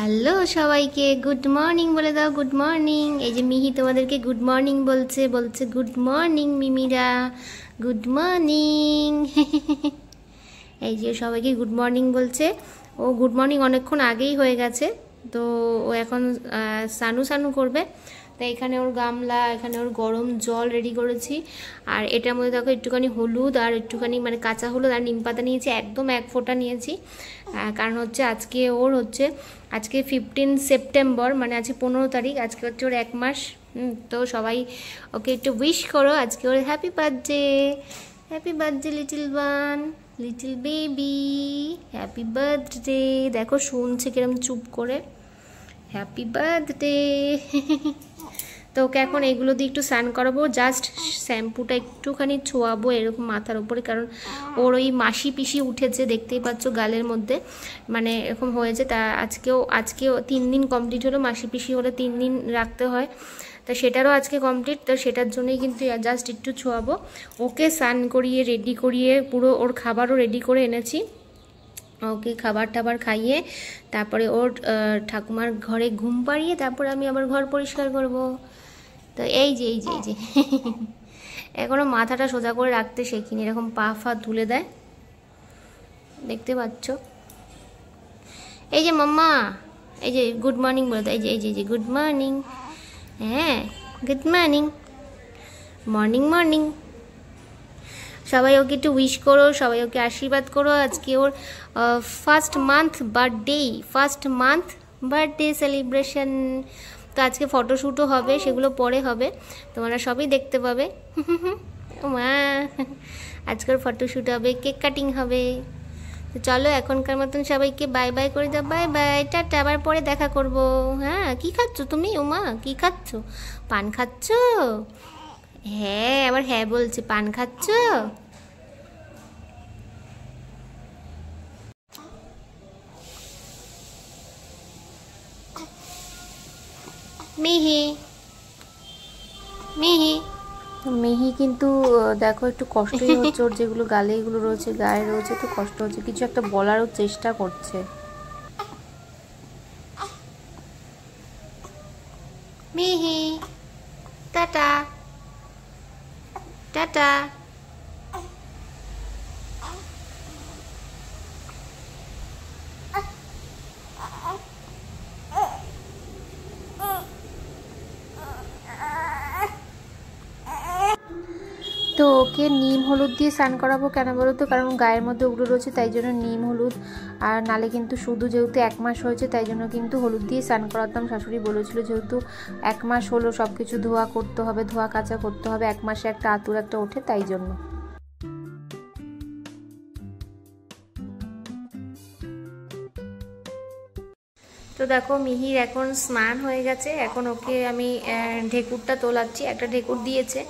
Hello সবাইকে good morning বলে দাও। Good morning. এই যে মিহি তোমাদেরকে গুড মর্নিং বলছে বলছে গুড মর্নিং মিমিরা, গুড মর্নিং। এই যে সবাইকে গুড মর্নিং বলছে। ও গুড মর্নিং অনেকক্ষণ আগেই হয়ে গেছে, তো ও এখন সানু সানু করবে। তো এখানে ওর গামলা, এখানে ওর গরম জল রেডি করেছি। আর এটার মধ্যে দেখো একটুখানি হলুদ আর একটুখানি মানে কাঁচা হলুদ আর নিম পাতা নিয়েছি, একদম এক ফোঁটা নিয়েছি। কারণ হচ্ছে আজকে ওর হচ্ছে আজকে 15 সেপ্টেম্বর, মানে আজকে 15 তারিখ, আজকে হচ্ছে ওর 1 মাস। তো সবাই ওকে একটু উইশ করো, আজকে ওর happy birthday. Happy birthday little one, little baby, happy birthday. দেখো শুনছে কিরম চুপ করে, হ্যাপি বার্থডে। তো ওকে এখন এগুলো দিয়ে একটু স্নান করাবো, জাস্ট শ্যাম্পুটা একটুখানি ছোয়াবো এরকম মাথার উপরে, কারণ ওর ওই মাসি পিসি উঠেছে, দেখতেই পাচ্ছ গালের মধ্যে মানে এরকম হয়েছে। তা আজকেও 3 দিন কমপ্লিট হলো, মাসি পিসি হলে 3 দিন রাখতে হয়, তা সেটারও আজকে কমপ্লিট। তো সেটার জন্যই কিন্তু জাস্ট একটু ছোয়াবো। ওকে স্নান করিয়ে রেডি করিয়ে পুরো ওর খাবারও রেডি করে এনেছি। ওকে খাবার টাবার খাইয়ে তারপরে ওর ঠাকুমার ঘরে ঘুম পাড়িয়ে তারপরে আমি আবার ঘর পরিষ্কার করব। তো এই যে এখনও মাথাটা সোজা করে রাখতে শেখিনি, এরকম পা ফা তুলে দেয়, দেখতে পাচ্ছ। এই যে মাম্মা, এই যে গুড মর্নিং বলে দেয়, এই যে গুড মর্নিং। হ্যাঁ গুড মর্নিং, মর্নিং মর্নিং। সবাই ওকে একটু উইশ করো, সবাই ওকে আশীর্বাদ করো। আজকে ওর ফার্স্ট মান্থ বার্থডে সেলিব্রেশন। তো আজকে ফটোশ্যুটও হবে, সেগুলো পরে হবে, তোমরা সবই দেখতে পাবে। মা আজকের ফটোশ্যুট হবে, কেক কাটিং হবে। তো চলো এখনকার মতন সবাইকে বাই বাই করে দাও, বাই বাই, টাটা, আবার পরে দেখা করব। হ্যাঁ কি খাচ্ছ তুমি উমা, কি খাচ্ছ? পান খাচ্ছ? হ্যাঁ আবার হ্যাঁ বলছে, পান খাচ্ছ? মিহি মিহি মিহি কিন্তু দেখো একটু কষ্টই হচ্ছে ওর, যেগুলো গালে এগুলো রয়েছে, গায়ে রয়েছে, তো কষ্ট হচ্ছে, কিছু একটা বলারও চেষ্টা করছে। মিহি টাটা টাটা। তো ওকে নিম হলুদ দিয়ে স্নান করাবো, কেন বলো তো, কারণ গায়ের মধ্যে ওগুলো রয়েছে, তাই জন্য নিম হলুদ। আর নালে কিন্তু শুধু যেহেতু 1 মাস হয়েছে তাই জন্য কিন্তু হলুদ দিয়ে স্নান করাতাম। শাশুড়ি বলেছিল যেহেতু 1 মাস হলো সব কিছু ধোয়া করতে হবে, ধোয়া কাচা করতে হবে, 1 মাসে একটা আতুর একটা ওঠে, তাই জন্য। তো দেখো মিহির এখন স্নান হয়ে গেছে, এখন ওকে আমি ঢেকুরটা তোলাচ্ছি। একটা ঢেকুর দিয়েছে,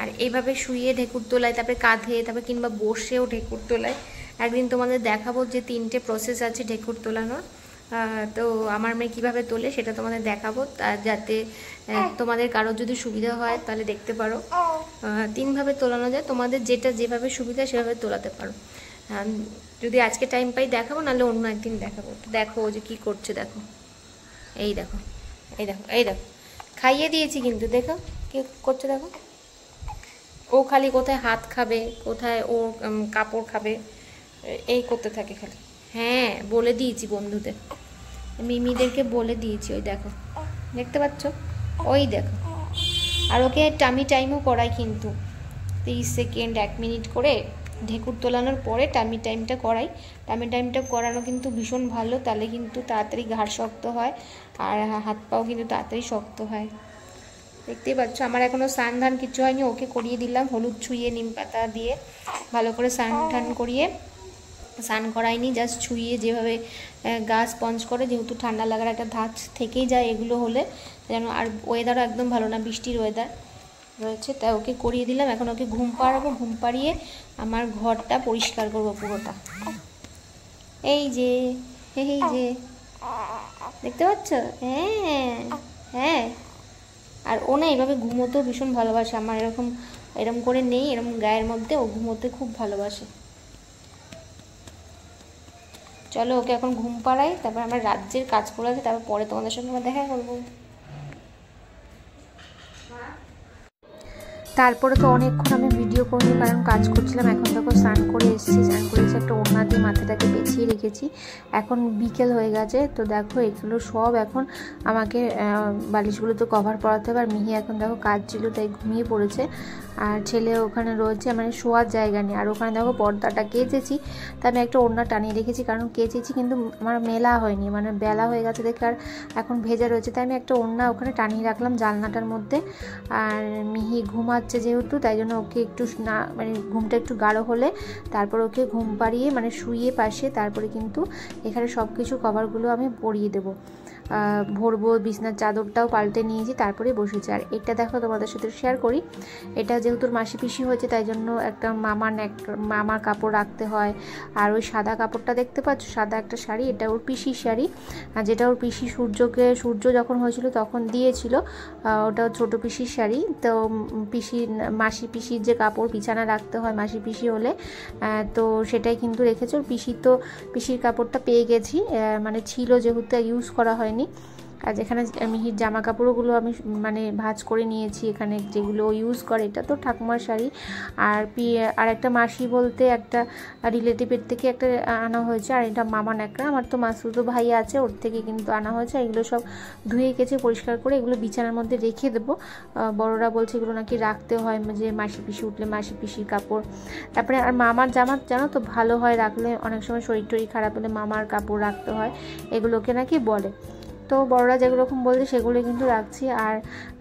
আর এইভাবে শুয়ে ঢেকুর তোলায়, তারপরে কাঁধে, তারপরে কিংবা বসেও ঢেকুর তোলায়। একদিন তোমাদের দেখাবো যে 3টে প্রসেস আছে ঢেকুর তোলানোর। তো আমার মেয়ে কীভাবে তোলে সেটা তোমাদের দেখাবো, যাতে তোমাদের কারোর যদি সুবিধা হয় তাহলে দেখতে পারো। 3ভাবে তোলানো যায়, তোমাদের যেটা যেভাবে সুবিধা সেভাবে তোলাতে পারো। যদি আজকে টাইম পাই দেখাবো, নাহলে অন্য একদিন দেখাবো। তো দেখো যে কি করছে, দেখো এই দেখো এই দেখো এই দেখো, খাইয়ে দিয়েছি কিন্তু দেখো কি করছে, দেখো ও খালি কোথায় হাত খাবে, কোথায় ও কাপড় খাবে, এই করতে থাকে খালি। হ্যাঁ বলে দিয়েছি বন্ধুদের, মিমিদেরকে বলে দিয়েছি, ওই দেখো দেখতে পাচ্ছ, ওই দেখো। আর ওকে টামি টাইমও করাই কিন্তু, 30 সেকেন্ড 1 মিনিট করে ঢেকুর তোলানোর পরে টামি টাইমটা করাই। টামি টাইমটা করানো কিন্তু ভীষণ ভালো, তাহলে কিন্তু তাড়াতাড়ি ঘাড় শক্ত হয়, আর হাত পাও কিন্তু তাড়াতাড়ি শক্ত হয়। দেখতেই পাচ্ছ আমার এখনও স্নান ধান কিছু হয়নি, ওকে করিয়ে দিলাম হলুদ ছুঁয়ে নিম পাতা দিয়ে ভালো করে স্নান টান করিয়ে। স্নান করাইনি, জাস্ট ছুঁয়ে, যেভাবে গা স্পঞ্জ করে, যেহেতু ঠান্ডা লাগার একটা ধাঁচ থেকেই যায় এগুলো হলে, যেন। আর ওয়েদারও একদম ভালো না, বৃষ্টির ওয়েদার রয়েছে, তাই ওকে করিয়ে দিলাম। এখন ওকে ঘুম পাড়াবো, ঘুম পাড়িয়ে আমার ঘরটা পরিষ্কার করবো পুরোটা। এই যে দেখতে পাচ্ছ? হ্যাঁ হ্যাঁ। আর ও না এইভাবে ঘুমোতেও ভীষণ ভালোবাসে, আমার এরকম করে নেই, এরকম গায়ের মধ্যে ও ঘুমোতে খুব ভালোবাসে। চলো ওকে এখন ঘুম পাড়াই, তারপর আমার রাজ্যের কাজ করে আছে, তারপর পরে তোমাদের সঙ্গে আমরা দেখা করবো। তারপরে তো অনেকক্ষণ আমি ভিডিও করিনি, কারণ কাজ করছিলাম। এখন দেখো স্নান করে এসেছি, স্নান করে এসে একটা ওড়না দিয়ে মাথাটাকে পেঁচিয়ে রেখেছি। এখন বিকেল হয়ে গেছে, তো দেখো এগুলো সব এখন আমাকে বালিশগুলো তো কভার পরাতে হবে। আর মিহি এখন দেখো কাজ ছিল তাই ঘুমিয়ে পড়েছে, আর ছেলে ওখানে রয়েছে, মানে শোয়ার জায়গা নেই। আর ওখানে দেখো পর্দাটা কেচেছি, তা আমি একটা ওড়না টানিয়ে রেখেছি, কারণ কেচেছি কিন্তু আমার মেলা হয়নি, মানে বেলা হয়ে গেছে দেখে আর এখন ভেজা রয়েছে, তাই আমি একটা ওড়না ওখানে টানিয়ে রাখলাম জানলাটার মধ্যে। আর মিহি ঘুমাচ্ছে যেহেতু, তাই জন্য ওকে একটু না, মানে ঘুমটা একটু গাঢ় হলে তারপর ওকে ঘুম পাড়িয়ে মানে শুয়ে পাশে, তারপরে কিন্তু এখানে সব কিছু কভারগুলো আমি পরিয়ে দেবো, ভরবো। বিছনার চাদরটাও পাল্টে নিয়েছি, তারপরে বসেছি। আর এটা দেখো তোমাদের সাথে শেয়ার করি, এটা যেহেতু মাসি পিসি হয়েছে তাই জন্য একটা মামার কাপড় রাখতে হয়। আর ওই সাদা কাপড়টা দেখতে পাচ্ছ, সাদা একটা শাড়ি, এটা ওর পিসির শাড়ি, যেটা ওর পিসি সূর্য যখন হয়েছিল তখন দিয়েছিল, ওটা ছোট পিসির শাড়ি। তো মাসি পিসির যে কাপড় বিছানা রাখতে হয় মাসি পিসি হলে, তো সেটাই কিন্তু রেখেছে। ওর পিসির কাপড়টা পেয়ে গেছি, মানে ছিল যেহেতু ইউজ করা হয়নি। আর যেখানে মিহির জামা কাপড়গুলো আমি মানে ভাঁজ করে নিয়েছি, এখানে যেগুলো ইউজ করে, এটা তো ঠাকুমার শাড়ি। আর একটা মাসি বলতে একটা রিলেটিভের থেকে একটা আনা হয়েছে, আর এটা মামা ন্যাকড়া, আমার তো মাসুতো ভাই আছে, ওর থেকে কিন্তু আনা হয়েছে। এগুলো সব ধুয়ে কেচে পরিষ্কার করে এগুলো বিছানার মধ্যে রেখে দেবো। বড়রা বলছে এগুলো নাকি রাখতে হয়, যে মাসি পিসি উঠলে মাসি পিসির কাপড়। তারপরে আর মামার জামা জানো তো ভালো হয় রাখলে, অনেক সময় শরীর টরীর খারাপ হলে মামার কাপড় রাখতে হয়, এগুলোকে নাকি বলে। তো বড়রা যেরকম বলছে সেগুলো কিন্তু রাখছি। আর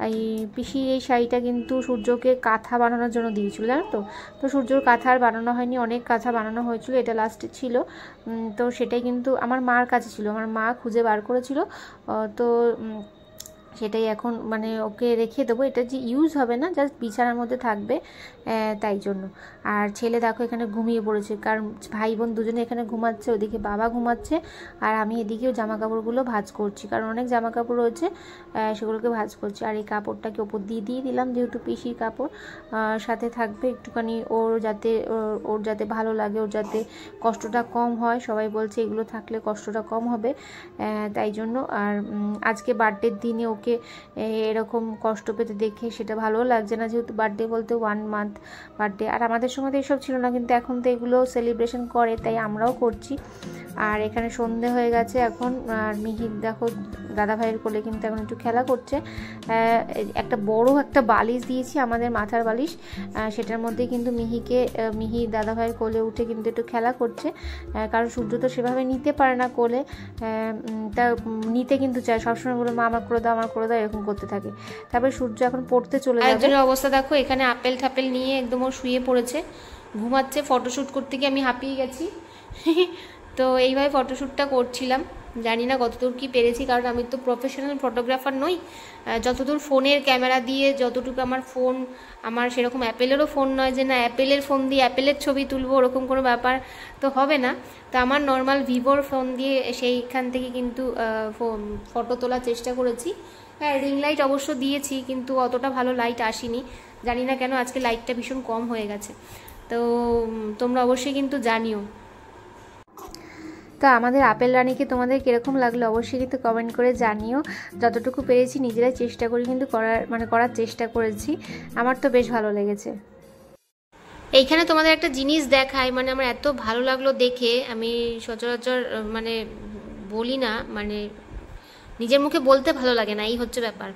এই পিসি এই শাড়িটা কিন্তু সূর্যকে কাঁথা বানানোর জন্য দিয়েছিল, জানো তো। তো সূর্যর কাঁথা আর বানানো হয়নি, অনেক কাঁথা বানানো হয়েছিল, এটা লাস্টে ছিল। তো সেটাই কিন্তু আমার মার কাছে ছিল, আমার মা খুঁজে বার করেছিল। তো সেটাই এখন মানে ওকে রেখে দেবো, এটা যে ইউজ হবে না, জাস্ট বিছানার মধ্যে থাকবে, তাই জন্য। আর ছেলে দেখো এখানে ঘুমিয়ে পড়েছে, কারণ ভাই বোন দুজনে এখানে ঘুমাচ্ছে, ওদিকে বাবা ঘুমাচ্ছে, আর আমি এদিকেও জামা কাপড়গুলো ভাঁজ করছি, কারণ অনেক জামা কাপড় রয়েছে, সেগুলোকে ভাঁজ করছি। আর এই কাপড়টাকে ওপর দিয়ে দিলাম, যেহেতু পিসির কাপড় সাথে থাকবে, একটুখানি ওর যাতে ভালো লাগে, ওর যাতে কষ্টটা কম হয়। সবাই বলছে এগুলো থাকলে কষ্টটা কম হবে, তাই জন্য। আর আজকে বার্থডের দিনে ওকে এরকম কষ্ট পেতে দেখে সেটা ভালো লাগছে না, যেহেতু বার্থডে বলতে 1 মান্থ বার্থডে। আর আমাদের সময় তো এসব ছিল না, কিন্তু এখন তো এগুলো সেলিব্রেশন করে, তাই আমরাও করছি। আর এখানে সন্ধে হয়ে গেছে এখন, আর মিহির দেখো দাদা ভাইয়ের কোলে কিন্তু এখন একটু খেলা করছে। একটা বড় একটা বালিশ দিয়েছি, আমাদের মাথার বালিশ, সেটার মধ্যে কিন্তু মিহি দাদা ভাইয়ের কোলে উঠে কিন্তু একটু খেলা করছে, কারণ সূর্য তো সেভাবে নিতে পারে না কোলে, তা নিতে কিন্তু চায় সবসময়, বলে মা আমার করে দাও, আমার করে দাও, এরকম করতে থাকে। তারপরে সূর্য এখন পড়তে চলে যাবে। একজনের অবস্থা দেখো, এখানে আপেল ঠাপেল নিয়ে একদম ও শুয়ে পড়েছে, ঘুমাচ্ছে। ফটোশ্যুট করতে গিয়ে আমি হাঁপিয়ে গেছি। তো এইভাবে ফটোশ্যুটটা করছিলাম, জানি না কতদূর কি পেরেছি, কারণ আমি তো প্রফেশনাল ফটোগ্রাফার নই। যতদূর ফোনের ক্যামেরা দিয়ে যতটুকু আমার ফোন, আমার সেরকম অ্যাপেলেরও ফোন নয় যে না অ্যাপেলের ফোন দিয়ে অ্যাপেলের ছবি তুলবো, ওরকম কোনো ব্যাপার তো হবে না। তো আমার নর্মাল ভিভোর ফোন দিয়ে সেইখান থেকে কিন্তু ফটো তোলার চেষ্টা করেছি। হ্যাঁ, রিং লাইট অবশ্য দিয়েছি, কিন্তু অতটা ভালো লাইট আসেনি, জানি না কেন আজকে লাইটটা ভীষণ কম হয়ে গেছে। তো তোমরা অবশ্যই কিন্তু জানিও। তো আমাদের আপেল রানীকে তোমাদের কীরকম লাগলো অবশ্যই কিন্তু কমেন্ট করে জানিও। যতটুকু পেরেছি নিজেরাই চেষ্টা করি কিন্তু করার চেষ্টা করেছি, আমার তো বেশ ভালো লেগেছে। এইখানে তোমাদের একটা জিনিস দেখায়, মানে আমার এত ভালো লাগলো দেখে, আমি সচরাচর মানে বলি না, মানে নিজের মুখে বলতে ভালো লাগে না, এই হচ্ছে ব্যাপার।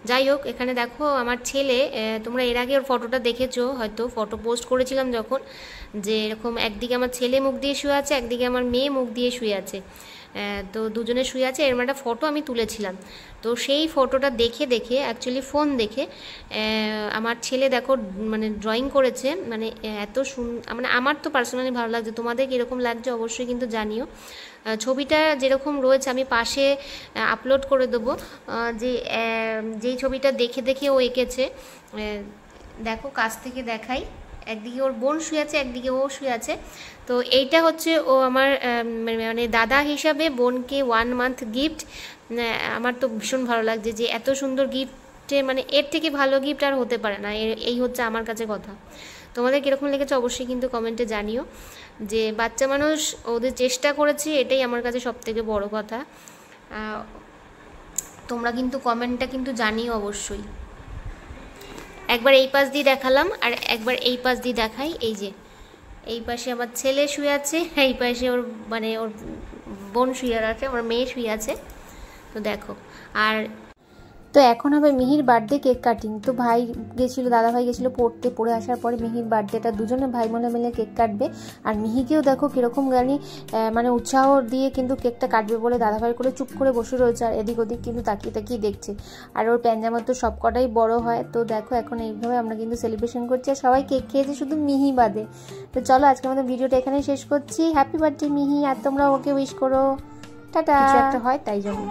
যাই হোক, এখানে দেখো আমার ছেলে, তোমরা এর আগে ওর ফটোটা দেখেছো হয়তো, ফটো পোস্ট করেছিলাম যখন, যে এরকম একদিকে আমার ছেলে মুখ দিয়ে শুয়ে আছে, একদিকে আমার মেয়ে মুখ দিয়ে শুয়ে আছে, তো দুজনে শুয়ে আছে, এরকম একটা ফটো আমি তুলেছিলাম। তো সেই ফটোটা দেখে অ্যাকচুয়ালি ফোন দেখে আমার ছেলে দেখো মানে ড্রয়িং করেছে, মানে এত মানে আমার তো পার্সোনালি ভালো লাগছে, তোমাদের কীরকম লাগছে অবশ্যই কিন্তু জানিও। ছবিটা যেরকম রয়েছে আমি পাশে আপলোড করে দেবো, যেই ছবিটা দেখে ও এঁকেছে। দেখো কাছ থেকে দেখাই, একদিকে ওর বোন শুয়ে আছে, একদিকে ও শুয়ে আছে। তো এইটা হচ্ছে ও আমার মানে দাদা হিসাবে বোনকে 1 মান্থ গিফট। আমার তো ভীষণ ভালো লাগছে যে এত সুন্দর গিফটে, মানে এর থেকে ভালো গিফট আর হতে পারে না, এই হচ্ছে আমার কাছে কথা। তোমাদের কীরকম লেগেছে অবশ্যই কিন্তু কমেন্টে জানিও। যে বাচ্চা মানুষ ওদের চেষ্টা করেছি, এটাই আমার কাছে সবথেকে বড় কথা। তোমরা কিন্তু কমেন্টটা কিন্তু জানিও অবশ্যই। একবার এই পাশ দিয়ে দেখালাম আর একবার এই পাশ দিয়ে দেখাই। এই যে এই পাশে আমার ছেলে শুয়ে আছে, এই পাশে ওর মানে ওর বোন শুয়ে আছে, আমার মেয়ে শুয়ে আছে। তো দেখো, আর তো এখন হবে মিহির বার্থডে কেক কাটিং। তো ভাই গেছিলো, দাদা ভাই গেছিলো পড়তে, পড়ে আসার পরে মিহির বার্থডেটা দুজনে ভাই বোনে মিলে কেক কাটবে। আর মিহিকেও দেখো কীরকম গানি মানে উৎসাহ দিয়ে কিন্তু কেকটা কাটবে বলে দাদা ভাই করে চুপ করে বসে রয়েছে, আর এদিক ওদিক কিন্তু তাকিয়ে তাকিয়ে দেখছে। আর ওর প্যাঞ্জামা তো সব কটাই বড় হয়। তো দেখো এখন এইভাবে আমরা কিন্তু সেলিব্রেশন করছি, আর সবাই কেক খেয়েছে শুধু মিহি বাদে। তো চলো আজকে আমাদের ভিডিওটা এখানে শেষ করছি। হ্যাপি বার্থডে মিহি, আর তোমরা ওকে উইশ করো। টাটা। কিছু একটা হয় তাই জন্য।